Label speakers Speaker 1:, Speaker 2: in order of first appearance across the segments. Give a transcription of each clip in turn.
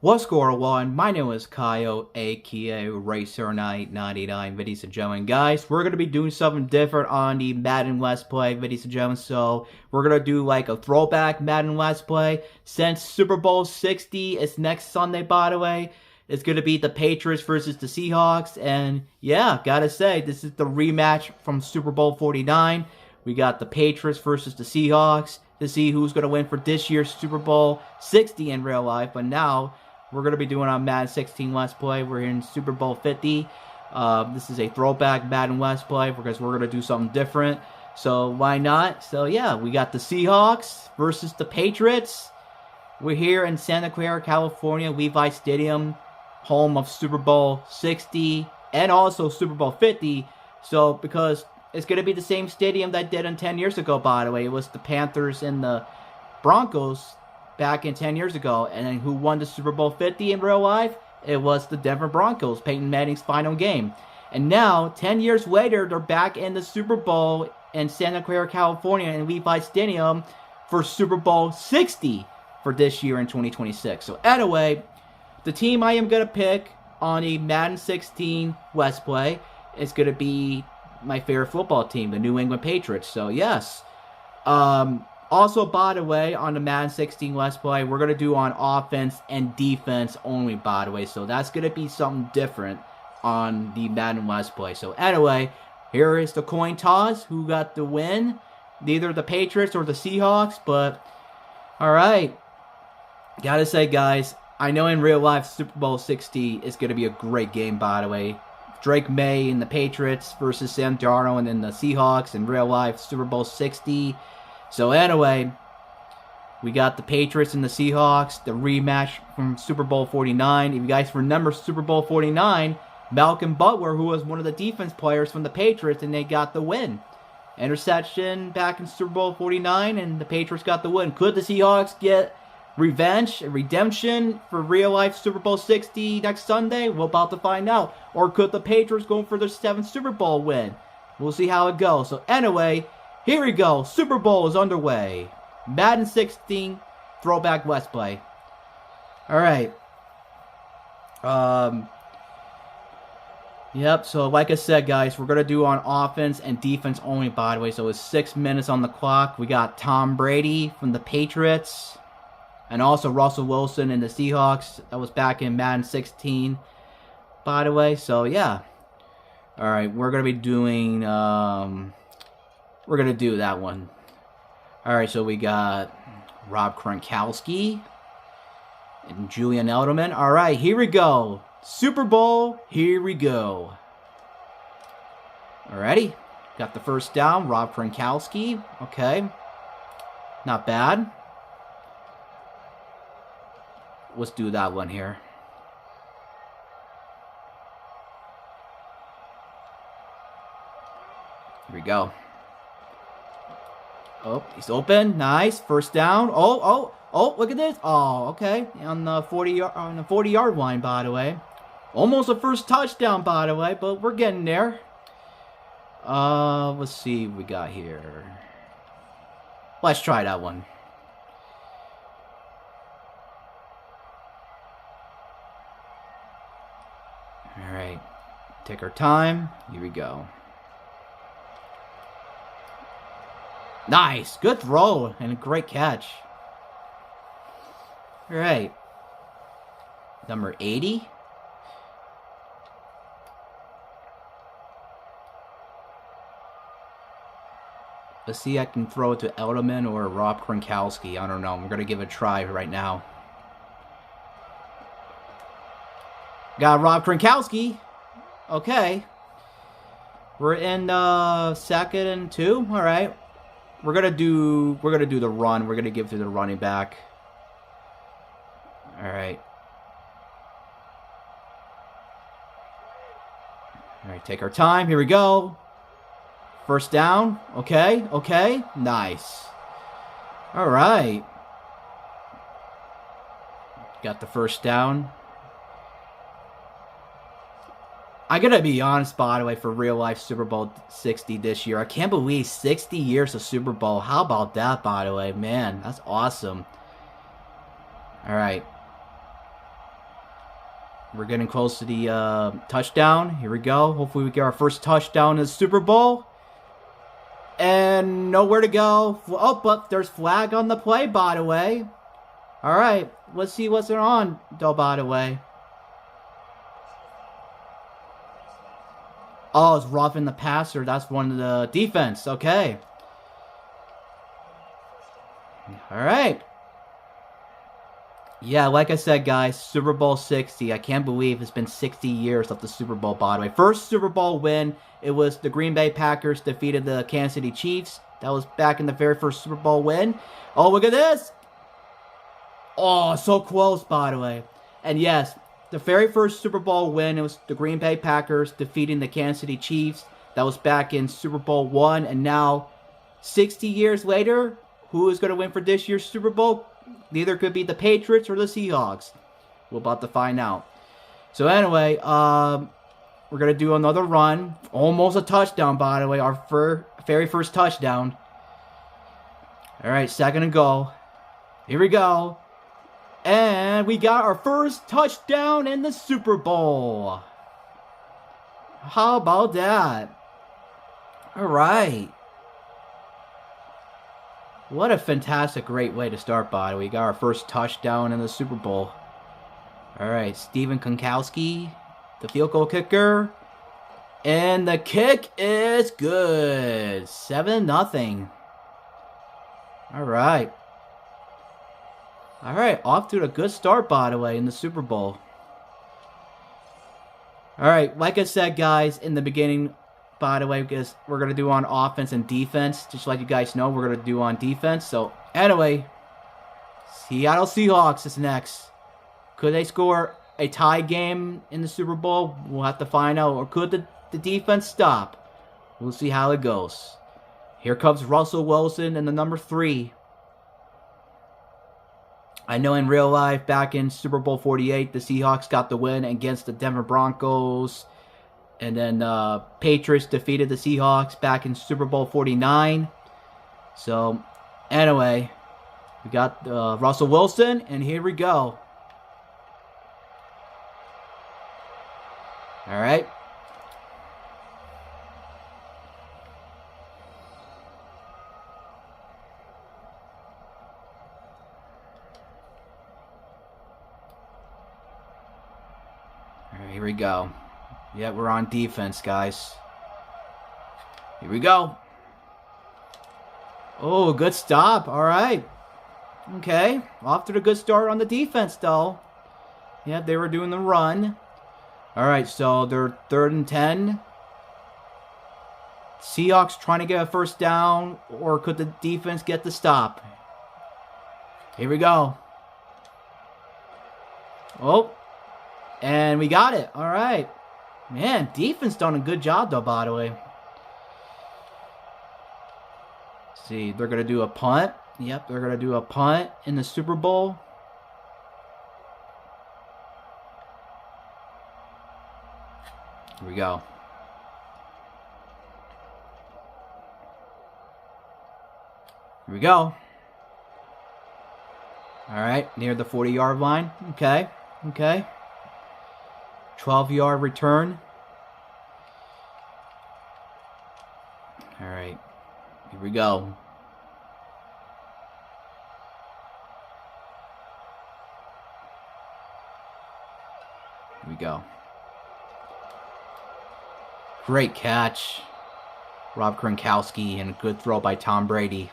Speaker 1: What's going on? My name is Kyle, aka Racer999, ladies and gentlemen. Guys, we're going to be doing something different on the Madden Let's Play, ladies and gentlemen. So, we're going to do like a throwback Madden Let's Play. Since Super Bowl 60 is next Sunday, by the way, it's going to be the Patriots versus the Seahawks. And yeah, gotta say, this is the rematch from Super Bowl 49. We got the Patriots versus the Seahawks to see who's going to win for this year's Super Bowl 60 in real life. But now, we're going to be doing on Madden 16 Let's Play. We're in Super Bowl 50. This is a throwback Madden Let's Play because we're going to do something different. So why not? So yeah, we got the Seahawks versus the Patriots. We're here in Santa Clara, California, Levi Stadium, home of Super Bowl 60 and also Super Bowl 50. So because it's going to be the same stadium that did in 10 years ago, by the way. It was the Panthers and the Broncos back in 10 years ago. And then who won the Super Bowl 50 in real life? It was the Denver Broncos, Peyton Manning's final game. And now, 10 years later, they're back in the Super Bowl in Santa Clara, California, in Levi Stadium for Super Bowl 60 for this year in 2026. So anyway, the team I am going to pick on a Madden 16 Let's Play is going to be my favorite football team, the New England Patriots. So yes. Also, by the way, on the Madden 16 Let's Play, we're going to do on offense and defense only, by the way. So that's going to be something different on the Madden Let's Play. So anyway, here is the coin toss. Who got the win? Neither the Patriots or the Seahawks, but alright. Gotta say, guys, I know in real life Super Bowl 60 is going to be a great game, by the way. Drake May and the Patriots versus Sam Darnold and then the Seahawks in real life Super Bowl 60. So anyway, we got the Patriots and the Seahawks, the rematch from Super Bowl 49. If you guys remember Super Bowl 49, Malcolm Butler, who was one of the defense players from the Patriots, and they got the win. Interception back in Super Bowl 49, and the Patriots got the win. Could the Seahawks get revenge, redemption for real-life Super Bowl 60 next Sunday? We're about to find out. Or could the Patriots go for their 7th Super Bowl win? We'll see how it goes. So anyway, here we go. Super Bowl is underway. Madden 16 Throwback Let's Play. Alright. Yep, so like I said, guys, we're going to do on offense and defense only, by the way. So it's 6 minutes on the clock. We got Tom Brady from the Patriots. And also Russell Wilson and the Seahawks. That was back in Madden 16, by the way. So, yeah. Alright, we're going to be doing... we're going to do that one. Alright, so we got Rob Gronkowski and Julian Edelman. Alright, here we go. Super Bowl, here we go. Alrighty. Got the first down. Rob Gronkowski. Okay. Not bad. Let's do that one here. Here we go. Oh, he's open. Nice. First down. Oh, look at this. Oh, okay. On the 40-yard line, by the way. Almost a first touchdown, by the way, but we're getting there. Let's see what we got here. Let's try that one. All right. Take our time. Here we go. Nice. Good throw and a great catch. All right. Number 80. Let's see if I can throw it to Edelman or Rob Gronkowski. I don't know. We're going to give it a try right now. Got Rob Gronkowski. Okay. We're in 2nd and 2. All right. We're gonna do the run. We're gonna give to the running back. All right. All right. Take our time. Here we go. First down. Okay. Okay. Nice. All right. Got the first down. I gotta be honest, by the way, for real life Super Bowl 60 this year. I can't believe 60 years of Super Bowl. How about that, by the way? Man, that's awesome. Alright. We're getting close to the touchdown. Here we go. Hopefully we get our first touchdown in the Super Bowl. And nowhere to go. Oh, but there's flag on the play, by the way. All right. Let's see what's on, though, by the way. Oh, it's roughing the passer. That's one of the defense. Okay. All right. Yeah, like I said, guys, Super Bowl 60. I can't believe it's been 60 years of the Super Bowl, by the way. First Super Bowl win, it was the Green Bay Packers defeated the Kansas City Chiefs. That was back in the very first Super Bowl win. Oh, look at this. Oh, so close, by the way. And yes, the very first Super Bowl win, it was the Green Bay Packers defeating the Kansas City Chiefs. That was back in Super Bowl 1. And now, 60 years later, who is going to win for this year's Super Bowl? Neither could be the Patriots or the Seahawks. We're about to find out. So anyway, we're going to do another run. Almost a touchdown, by the way. Our very first touchdown. Alright, second and goal. Here we go. And we got our first touchdown in the Super Bowl. How about that? Alright. What a fantastic, great way to start, by the way. We got our first touchdown in the Super Bowl. Alright, Steven Gronkowski, the field goal kicker. And the kick is good. 7-0. Alright. Alright, off to a good start, by the way, in the Super Bowl. Alright, like I said, guys, in the beginning, by the way, because we're going to do on offense and defense. Just to let you guys know, we're going to do on defense. So, anyway, Seattle Seahawks is next. Could they score a tie game in the Super Bowl? We'll have to find out. Or could the defense stop? We'll see how it goes. Here comes Russell Wilson in the number 3. I know in real life, back in Super Bowl 48, the Seahawks got the win against the Denver Broncos. And then Patriots defeated the Seahawks back in Super Bowl 49. So, anyway, we got Russell Wilson, and here we go. All right. All right, here we go. Yeah, we're on defense, guys. Here we go. Oh, good stop. All right. Okay. Off to the good start on the defense, though. Yeah, they were doing the run. All right, so they're 3rd and 10. Seahawks trying to get a first down, or could the defense get the stop? Here we go. Oh, and we got it. All right. Man, defense done a good job, though, by the way. Let's see, they're going to do a punt. Yep, they're going to do a punt in the Super Bowl. Here we go. Here we go. All right, near the 40-yard line. Okay, okay. 12-yard return. All right, here we go. Here we go. Great catch. Rob Gronkowski, and a good throw by Tom Brady.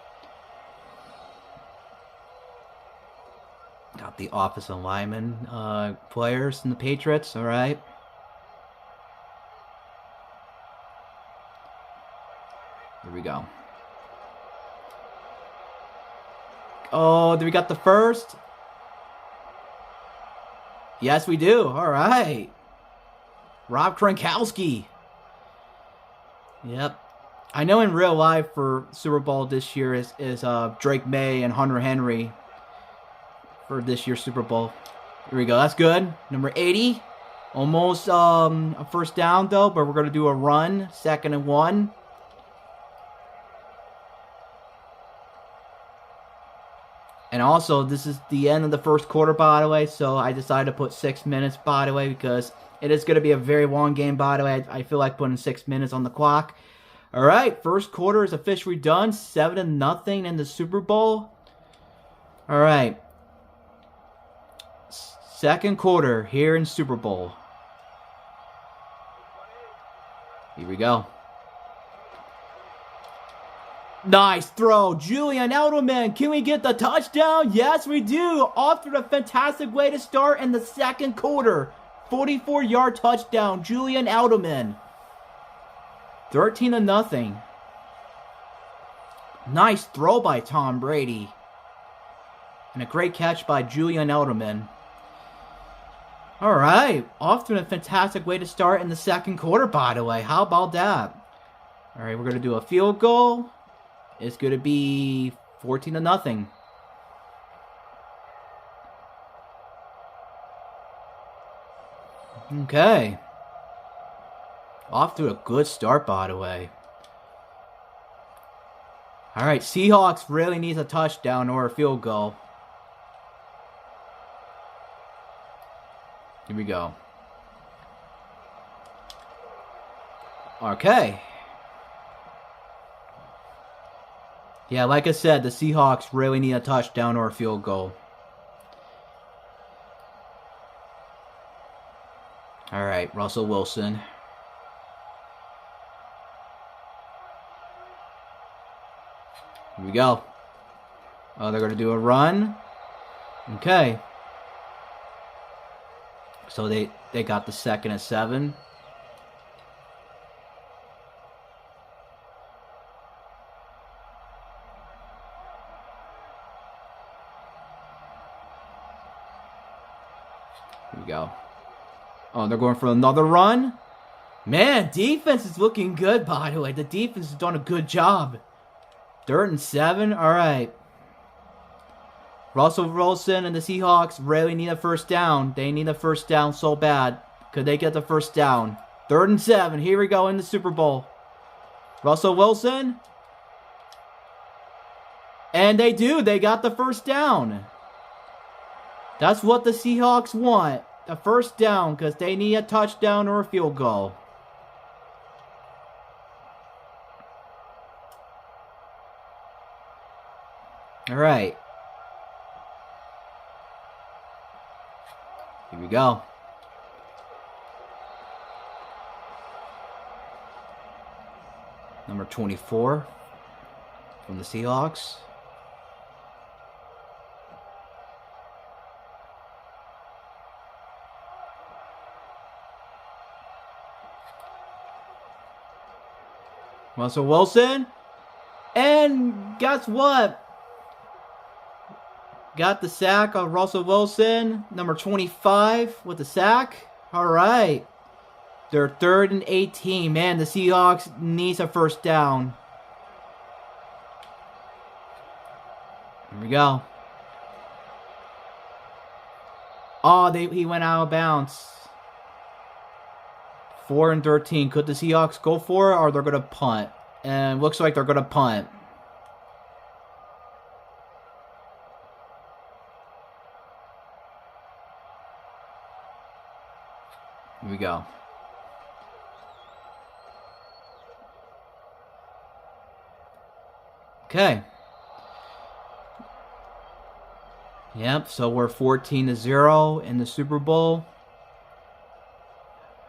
Speaker 1: Got the offensive lineman players in the Patriots, all right. Here we go. Oh, do we got the first? Yes, we do. All right. Rob Gronkowski. Yep. I know in real life for Super Bowl this year is Drake May and Hunter Henry for this year's Super Bowl. Here we go. That's good. Number 80. Almost a first down, though, but we're going to do a run. 2nd and 1. And also, this is the end of the first quarter, by the way, so I decided to put 6 minutes, by the way, because it is going to be a very long game, by the way. I feel like putting 6 minutes on the clock. All right, first quarter is officially done, 7-0 in the Super Bowl. All right, second quarter here in Super Bowl. Here we go. Nice throw, Julian Edelman. Can we get the touchdown? Yes, we do. Off to a fantastic way to start in the second quarter. 44-yard touchdown, Julian Edelman. 13-0. Nice throw by Tom Brady. And a great catch by Julian Edelman. All right, off to a fantastic way to start in the second quarter, by the way. How about that? All right, we're going to do a field goal. It's going to be 14-0. Okay. Off to a good start, by the way. All right, Seahawks really needs a touchdown or a field goal. Here we go. Okay. Yeah, like I said, the Seahawks really need a touchdown or a field goal. All right, Russell Wilson. Here we go. Oh, they're going to do a run. Okay. So they got the 2nd and 7. Here we go. Oh, they're going for another run? Man, defense is looking good, by the way. The defense has done a good job. 3rd and 7? Alright. Russell Wilson and the Seahawks really need a first down. They need a first down so bad. Could they get the first down? 3rd and 7. Here we go in the Super Bowl. Russell Wilson. And they do. They got the first down. That's what the Seahawks want. A first down because they need a touchdown or a field goal. All right. Here we go. Number 24 from the Seahawks. Russell Wilson. And guess what? Got the sack on Russell Wilson. Number 25 with the sack. All right. They're 3rd and 18. Man, the Seahawks needs a first down. Here we go. Oh, he went out of bounds. 4 and 13. Could the Seahawks go for it, or they're going to punt? And it looks like they're going to punt. Here we go. Okay. Yep, so we're 14-0 in the Super Bowl.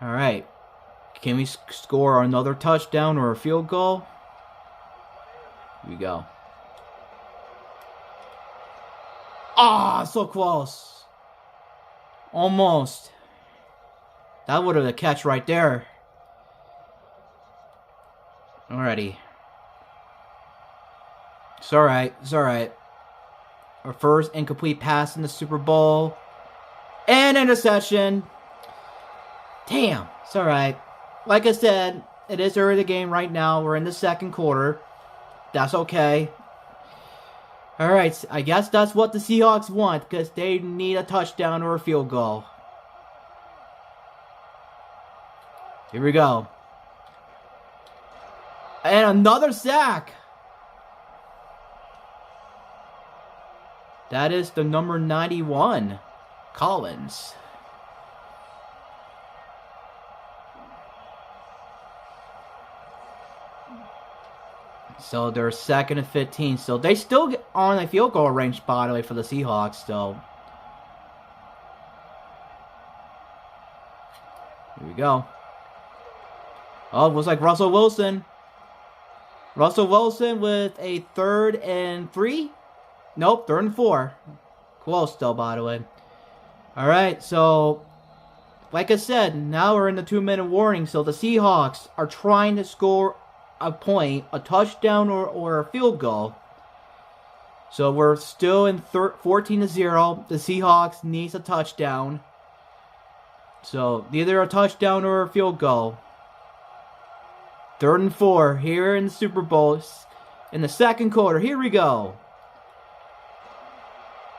Speaker 1: All right. Can we score another touchdown or a field goal? Here we go. Ah, so close. Almost. That would have been a catch right there. Alrighty. It's alright. It's alright. Our first incomplete pass in the Super Bowl. And interception. Damn. It's alright. Like I said, it is early in the game right now. We're in the second quarter. That's okay. Alright. I guess that's what the Seahawks want, because they need a touchdown or a field goal. Here we go. And another sack. That is the number 91, Collins. So they're 2nd and 15. So they still get on a field goal range, by the way, for the Seahawks. So here we go. Oh, it was like Russell Wilson. Russell Wilson with a 3rd and 3. Nope, 3rd and 4. Close still, by the way. Alright, so like I said, now we're in the 2-minute warning. So the Seahawks are trying to score a point, a touchdown or a field goal. So we're still in 14-0. The Seahawks needs a touchdown. So either a touchdown or a field goal. 3rd and 4 here in the Super Bowl in the 2nd quarter. Here we go.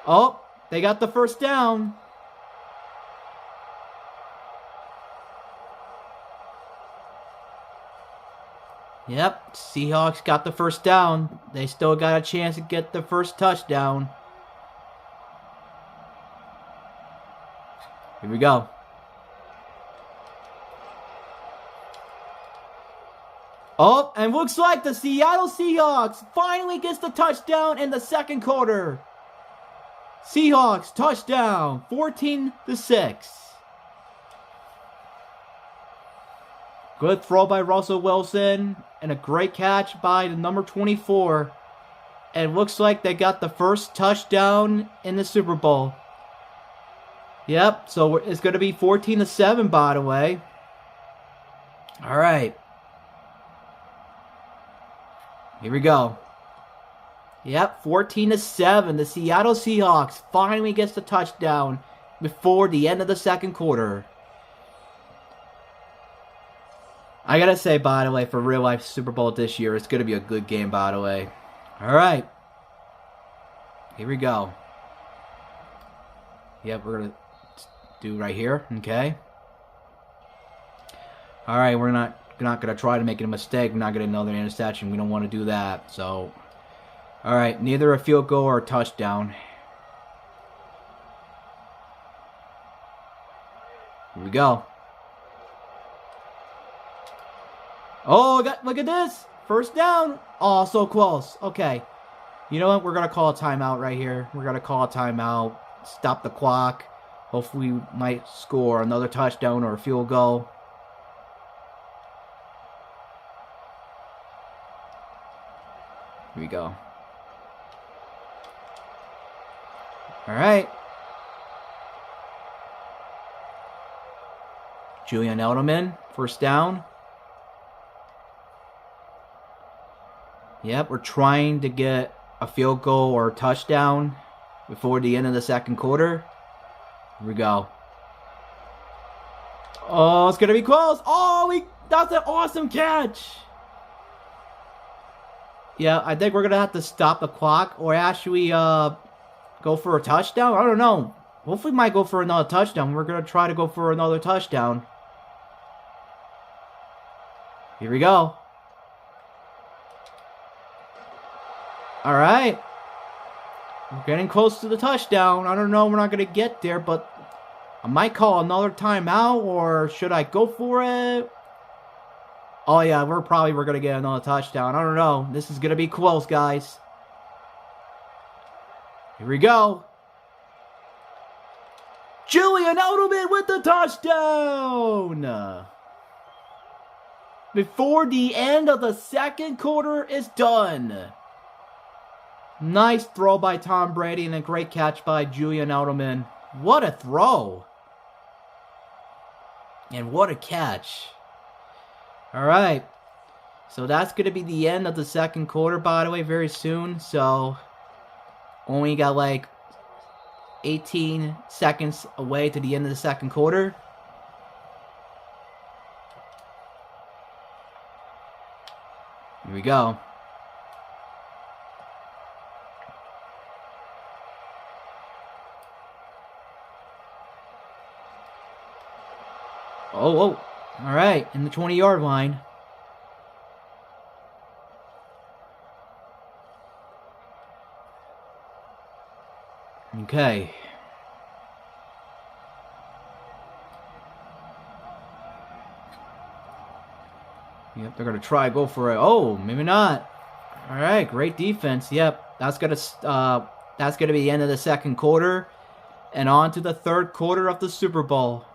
Speaker 1: Oh, they got the 1st down. Yep, Seahawks got the 1st down. They still got a chance to get the 1st touchdown. Here we go. Oh, and looks like the Seattle Seahawks finally gets the touchdown in the 2nd quarter. Seahawks touchdown, 14-6. Good throw by Russell Wilson and a great catch by the number 24. And it looks like they got the 1st touchdown in the Super Bowl. Yep, so it's going to be 14-7, by the way. All right. Here we go. Yep, 14-7. The Seattle Seahawks finally gets the touchdown before the end of the 2nd quarter. I gotta say, by the way, for real life Super Bowl this year, it's gonna be a good game, by the way. Alright. Here we go. Yep, we're gonna do right here. Okay. Alright, we're not gonna try to make a mistake. We're not gonna another interception. We don't want to do that. So, alright, neither a field goal or a touchdown. Here we go. Oh, look at this. 1st down. Oh, so close. Okay. You know what? We're going to call a timeout right here. We're going to call a timeout. Stop the clock. Hopefully we might score another touchdown or a field goal. Here we go. All right. Julian Edelman, 1st down. Yep, we're trying to get a field goal or a touchdown before the end of the 2nd quarter. Here we go. Oh, it's going to be close. Oh, that's an awesome catch. Yeah, I think we're going to have to stop the clock or actually go for a touchdown. I don't know. Hopefully we might go for another touchdown. We're going to try to go for another touchdown. Here we go. All right. We're getting close to the touchdown. I don't know. We're not going to get there, but I might call another timeout, or should I go for it? Oh, yeah. We're going to get another touchdown. I don't know. This is going to be close, guys. Here we go. Julian Edelman with the touchdown. Before the end of the 2nd quarter is done. Nice throw by Tom Brady and a great catch by Julian Edelman. What a throw. And what a catch. Alright. So that's going to be the end of the 2nd quarter, by the way, very soon. So only got like 18 seconds away to the end of the 2nd quarter. Here we go. Oh, all right, in the 20-yard line. Okay. Yep, they're gonna try go for it. Oh, maybe not. All right, great defense. Yep, that's gonna be the end of the second quarter, and on to the third quarter of the Super Bowl.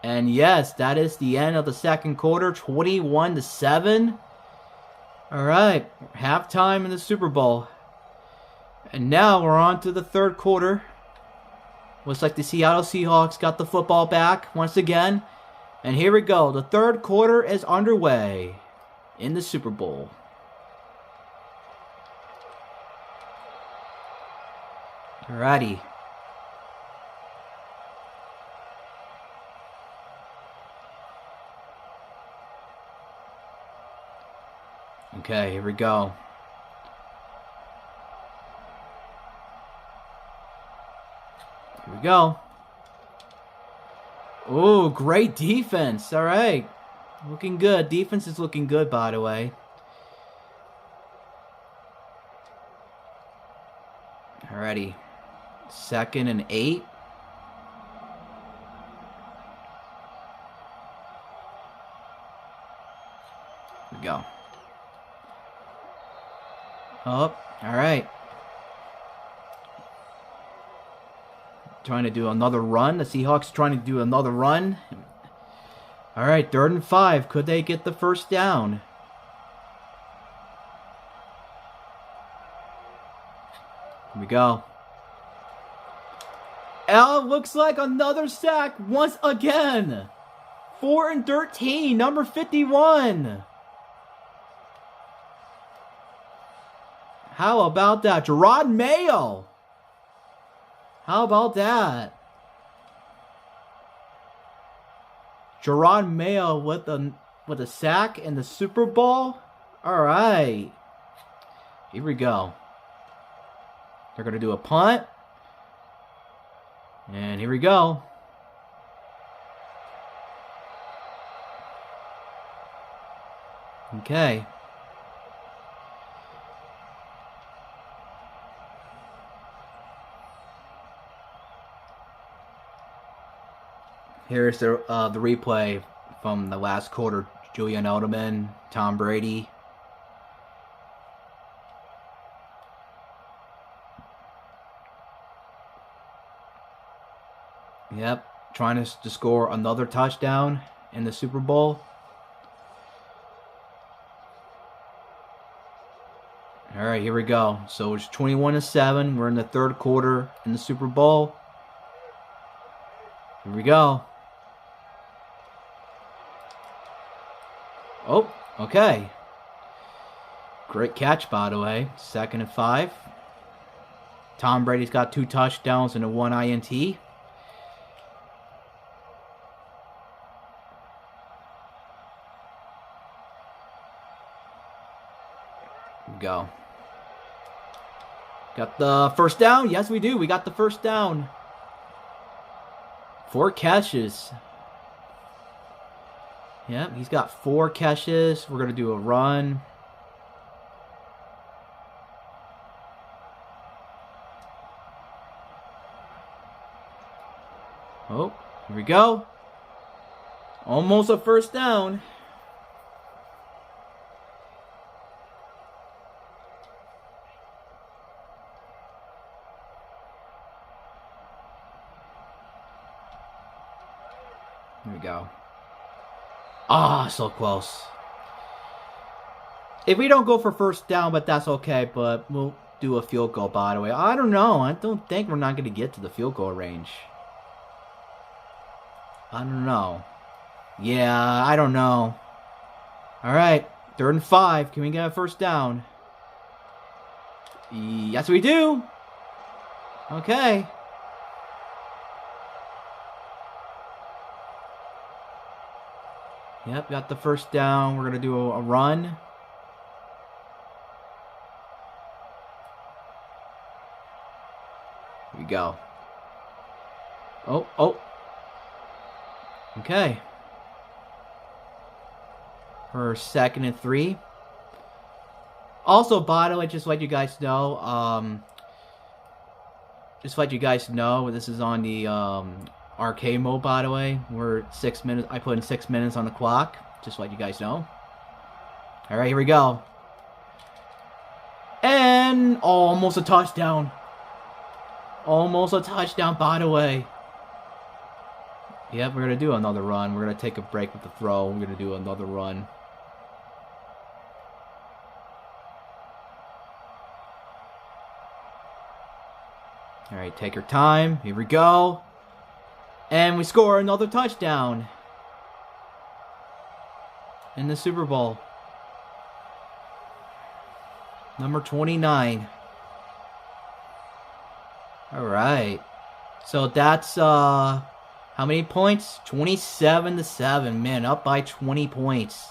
Speaker 1: And yes, that is the end of the second quarter, 21-7. All right, halftime in the Super Bowl, and now we're on to the third quarter. Looks like the Seattle Seahawks got the football back once again. And here we go. The third quarter is underway in the Super Bowl. Alrighty. Okay, here we go. Here we go. Oh, great defense. All right. Looking good. Defense is looking good, by the way. Alrighty. 2nd and 8. Here we go. Oh, all right. Trying to do another run. The Seahawks trying to do another run. All right, 3rd and 5. Could they get the first down? Here we go. Looks like another sack once again. 4th and 13, number 51. How about that? Gerard Mayo. How about that? Gerard Mayo with a sack in the Super Bowl. All right. Here we go. They're going to do a punt. And here we go. Okay. Here's the replay from the last quarter. Julian Edelman, Tom Brady. Yep, trying to score another touchdown in the Super Bowl. All right, here we go. So it's 21-7. We're in the third quarter in the Super Bowl. Here we go. Oh, okay. Great catch, by the way. 2nd and 5. Tom Brady's got 2 touchdowns and a 1 INT. Here we go. Got the first down? Yes, we do. We got the first down. 4 catches. Yep, he's got 4 catches. We're going to do a run. Oh, here we go. Almost a first down. Here we go. Ah, so close. If we don't go for first down, but that's okay, but we'll do a field goal, by the way. I don't know. I don't think we're not going to get to the field goal range. I don't know. Yeah, I don't know. All right, 3rd and 5. Can we get a first down? Yes, we do. Okay. Yep, got the first down. We're going to do a run. Here we go. Oh. Okay. For 2nd and 3. Also, by the way, just to let you guys know, just to let you guys know, this is on the arcade mode, by the way. We're 6 minutes. I put in 6 minutes on the clock. Just to let you guys know. All right, here we go. And almost a touchdown. Almost a touchdown, by the way. Yep, we're going to do another run. We're going to take a break with the throw. We're going to do another run. All right, take your time. Here we go. And we score another touchdown in the Super Bowl. Number 29. All right. So that's how many points? 27-7. Man, up by 20 points.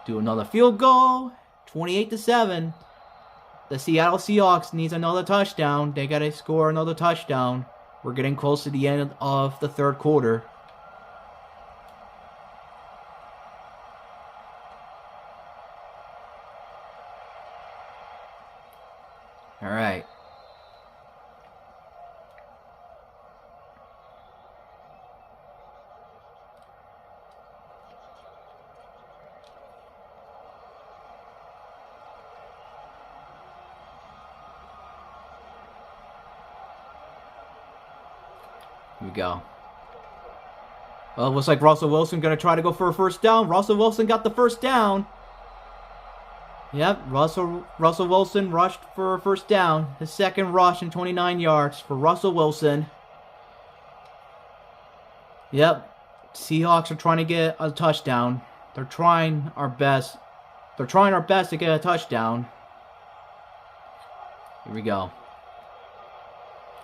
Speaker 1: Do another field goal. 28-7. The Seattle Seahawks needs another touchdown. They got to score another touchdown. We're getting close to the end of the third quarter. All right. Here we go. Well, it looks like Russell Wilson going to try to go for a first down. Russell Wilson got the first down. Yep, Russell Wilson rushed for a first down. His second rush in 29 yards for Russell Wilson. Yep, Seahawks are trying to get a touchdown. They're trying our best. They're trying our best to get a touchdown. Here we go.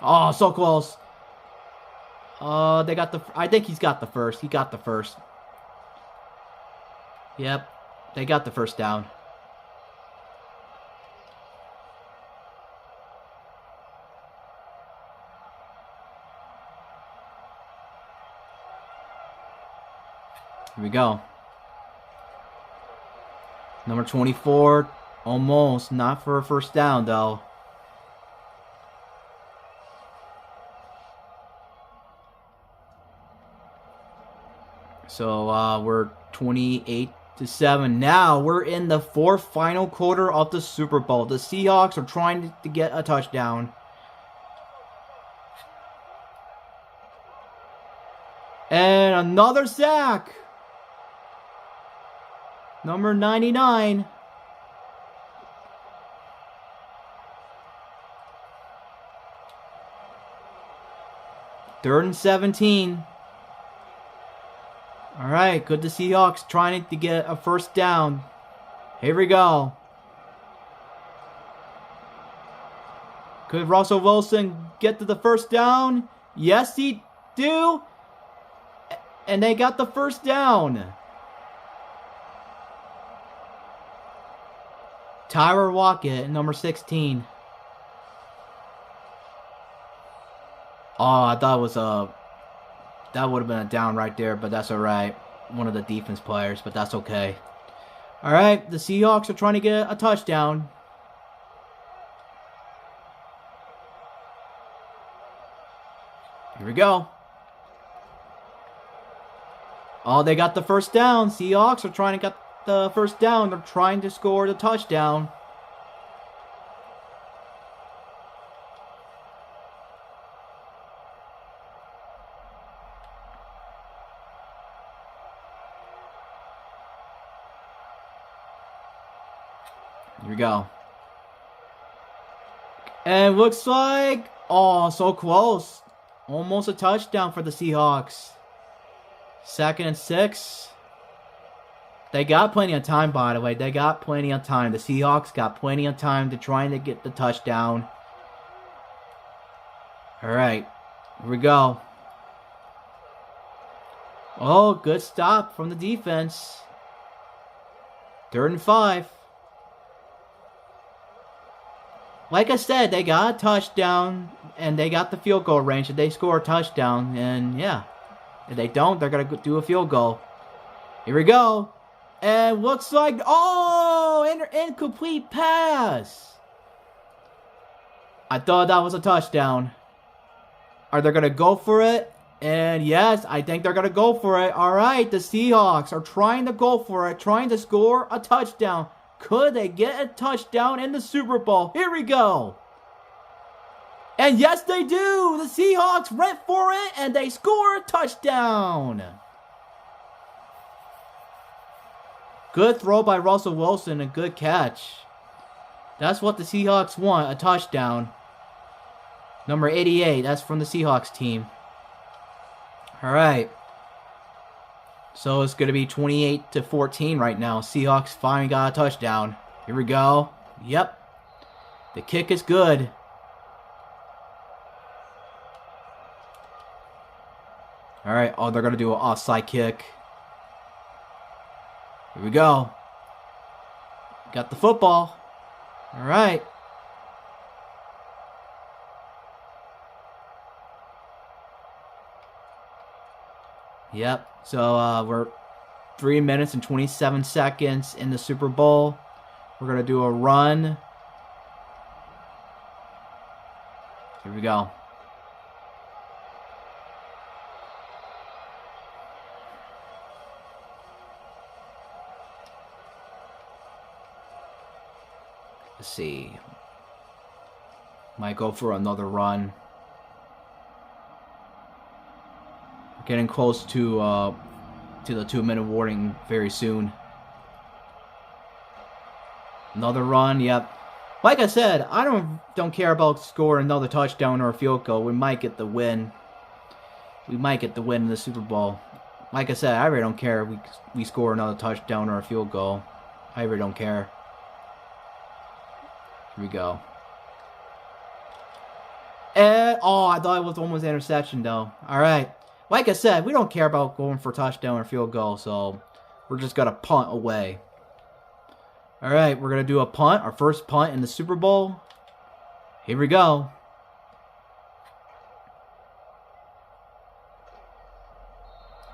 Speaker 1: Oh, so close. They got the... I think he's got the first. He got the first. Yep, they got the first down. Here we go. Number 24, almost. Not for a first down, though. So, we're 28-7. Now, we're in the fourth final quarter of the Super Bowl. The Seahawks are trying to get a touchdown. And another sack. Number 99. Third and 17. Alright, good to see Seahawks trying to get a first down. Here we go. Could Russell Wilson get to the first down? Yes, he do. And they got the first down. Tyler Lockett, number 16. Oh, I thought it was that would have been a down right there, but that's alright. One of the defense players, but that's okay. Alright, the Seahawks are trying to get a touchdown. Here we go. Oh, they got the first down. Seahawks are trying to get the first down. They're trying to score the touchdown. Here we go. And looks like, oh, so close. Almost a touchdown for the Seahawks. 2nd and 6. They got plenty of time, by the way. They got plenty of time. The Seahawks got plenty of time to trying to get the touchdown. Alright. Here we go. Oh, good stop from the defense. 3rd and 5. Like I said, they got a touchdown, and they got the field goal range, and they score a touchdown, and yeah. If they don't, they're going to do a field goal. Here we go. And looks like, oh, incomplete pass. I thought that was a touchdown. Are they going to go for it? And yes, I think they're going to go for it. All right, the Seahawks are trying to go for it, trying to score a touchdown. Could they get a touchdown in the Super Bowl? Here we go. And yes, they do. The Seahawks went for it, and they score a touchdown. Good throw by Russell Wilson, a good catch. That's what the Seahawks want, a touchdown. Number 88, that's from the Seahawks team. All right. So it's going to be 28-14 right now. Seahawks finally got a touchdown. Here we go. Yep. The kick is good. All right. Oh, they're going to do an offside kick. Here we go. Got the football. All right. Yep. So we're 3 minutes and 27 seconds in the Super Bowl. We're going to do a run. Here we go. Let's see. Might go for another run. Getting close to the 2-minute warning very soon. Another run, yep. Like I said, I don't care about scoring another touchdown or a field goal. We might get the win. We might get the win in the Super Bowl. Like I said, I really don't care if we score another touchdown or a field goal. I really don't care. Here we go. And, oh, I thought it was almost an interception, though. All right. Like I said, we don't care about going for a touchdown or field goal, so we're just going to punt away. All right, we're going to do a punt, our first punt in the Super Bowl. Here we go.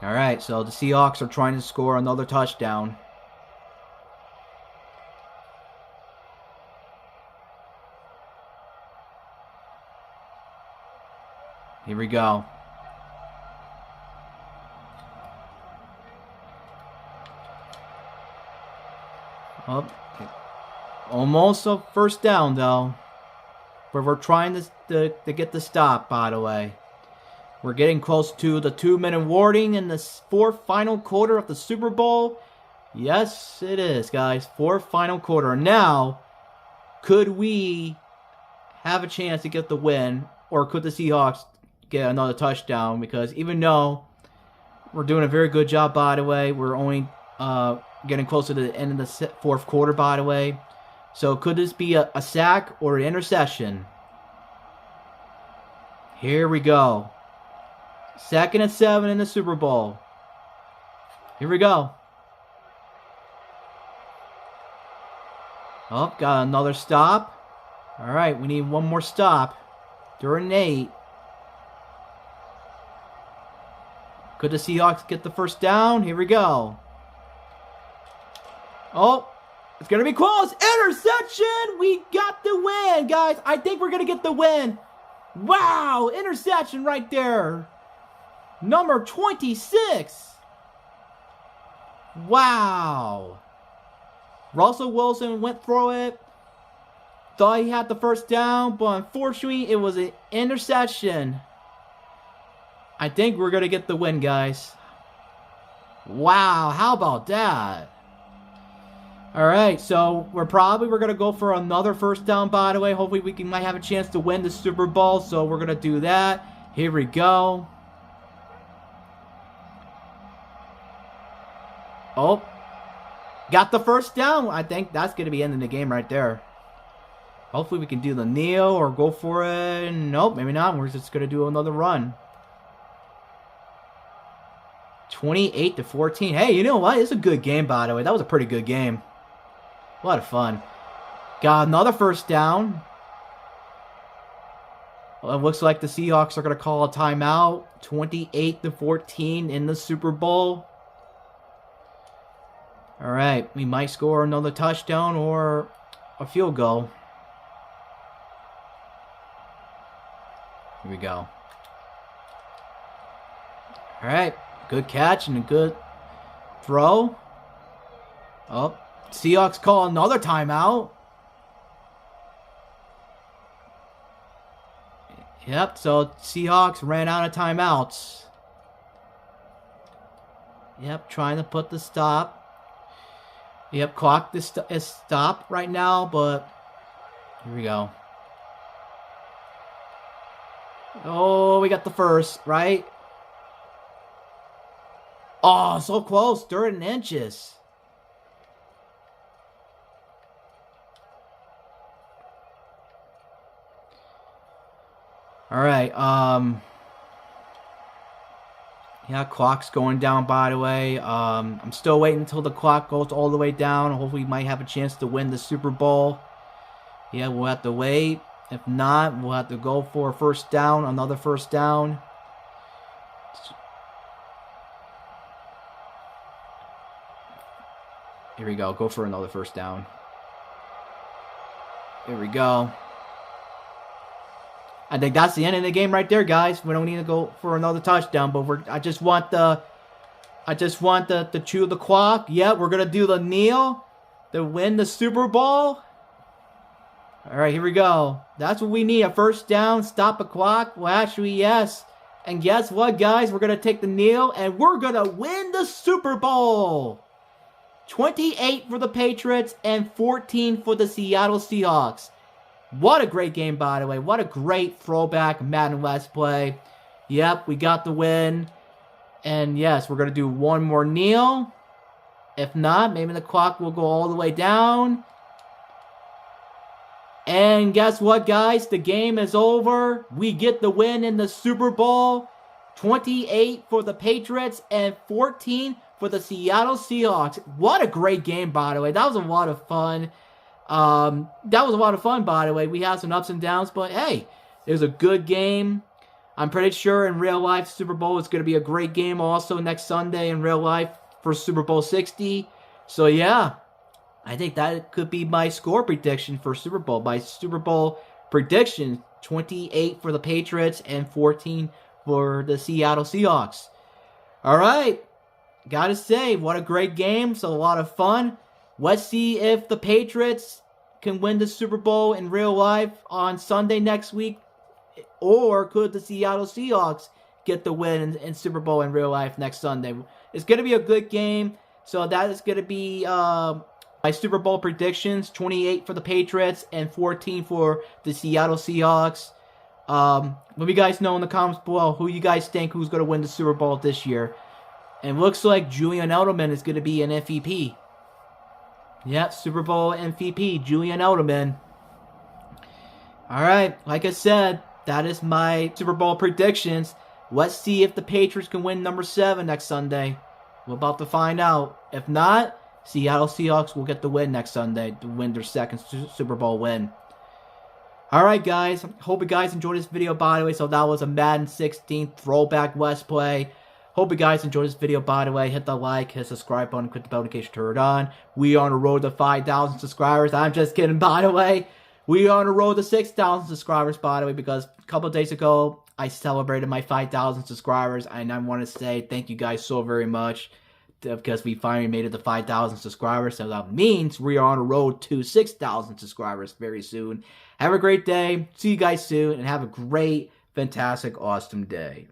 Speaker 1: All right, so the Seahawks are trying to score another touchdown. Here we go. Oh, almost a first down, though. But we're trying to get the stop, by the way. We're getting close to the 2-minute warning in the fourth final quarter of the Super Bowl. Yes, it is, guys. Fourth final quarter. Now, could we have a chance to get the win? Or could the Seahawks get another touchdown? Because even though we're doing a very good job, by the way, we're only getting closer to the end of the fourth quarter, by the way. So could this be a sack or an interception? Here we go. 2nd and 7 in the Super Bowl. Here we go. Oh, got another stop. All right, we need one more stop. 3rd and 8. Could the Seahawks get the first down? Here we go. Oh, it's going to be close. Interception! We got the win, guys. I think we're going to get the win. Wow, interception right there. Number 26. Wow. Russell Wilson went through it. Thought he had the first down, but unfortunately, it was an interception. I think we're going to get the win, guys. Wow, how about that? All right, so we're going to go for another first down, by the way. Hopefully, we might have a chance to win the Super Bowl, so we're going to do that. Here we go. Oh, got the first down. I think that's going to be ending the game right there. Hopefully, we can do the kneel or go for it. Nope, maybe not. We're just going to do another run. 28-14. Hey, you know what? It's a good game, by the way. That was a pretty good game. A lot of fun. Got another first down. Well, it looks like the Seahawks are going to call a timeout. 28-14 in the Super Bowl. All right, we might score another touchdown or a field goal. Here we go. All right. Good catch and a good throw. Oh, Seahawks call another timeout. Yep, so Seahawks ran out of timeouts. Yep, trying to put the stop. Yep, clock is stop right now, but here we go. Oh, we got the first, right? Oh, so close, 3rd and inches. All right, yeah, clock's going down, by the way. I'm still waiting until the clock goes all the way down. Hopefully we might have a chance to win the Super Bowl. Yeah, we'll have to wait. If not, we'll have to go for a first down, another first down. Here we go. Go for another first down. Here we go. I think that's the end of the game right there, guys. We don't need to go for another touchdown, but I just want the chew the clock. Yeah, we're gonna do the kneel to win the Super Bowl. All right, here we go. That's what we need, a first down, stop the clock. Well, actually, yes. And guess what, guys? We're gonna take the kneel and we're gonna win the Super Bowl. 28 for the Patriots and 14 for the Seattle Seahawks. What a great game, by the way. What a great throwback Madden Let's Play. Yep, we got the win. And yes, we're going to do one more kneel. If not, maybe the clock will go all the way down. And guess what, guys? The game is over. We get the win in the Super Bowl. 28 for the Patriots and 14 for the Seattle Seahawks. What a great game, by the way. That was a lot of fun. That was a lot of fun, by the way. We had some ups and downs, but hey, it was a good game. I'm pretty sure in real life, Super Bowl is going to be a great game also next Sunday in real life for Super Bowl 60. So yeah, I think that could be my score prediction for Super Bowl. My Super Bowl prediction, 28 for the Patriots and 14 for the Seattle Seahawks. All right, gotta say, what a great game. So a lot of fun. Let's see if the Patriots can win the Super Bowl in real life on Sunday next week. Or could the Seattle Seahawks get the win in Super Bowl in real life next Sunday? It's going to be a good game. So that is going to be my Super Bowl predictions. 28 for the Patriots and 14 for the Seattle Seahawks. Let me guys know in the comments below who you guys think who's going to win the Super Bowl this year. And it looks like Julian Edelman is going to be an MVP. Yep, Super Bowl MVP, Julian Edelman. Alright, like I said, that is my Super Bowl predictions. Let's see if the Patriots can win number 7 next Sunday. We're about to find out. If not, Seattle Seahawks will get the win next Sunday to win their second Super Bowl win. Alright guys, hope you guys enjoyed this video, by the way. So that was a Madden 16 throwback Let's Play. Hope you guys enjoyed this video, by the way. Hit the like, hit the subscribe button, click the bell notification, turn it on. We are on the road to 5,000 subscribers. I'm just kidding, by the way. We are on the road to 6,000 subscribers, by the way, because a couple of days ago, I celebrated my 5,000 subscribers, and I want to say thank you guys so very much, because we finally made it to 5,000 subscribers, so that means we are on the road to 6,000 subscribers very soon. Have a great day, see you guys soon, and have a great, fantastic, awesome day.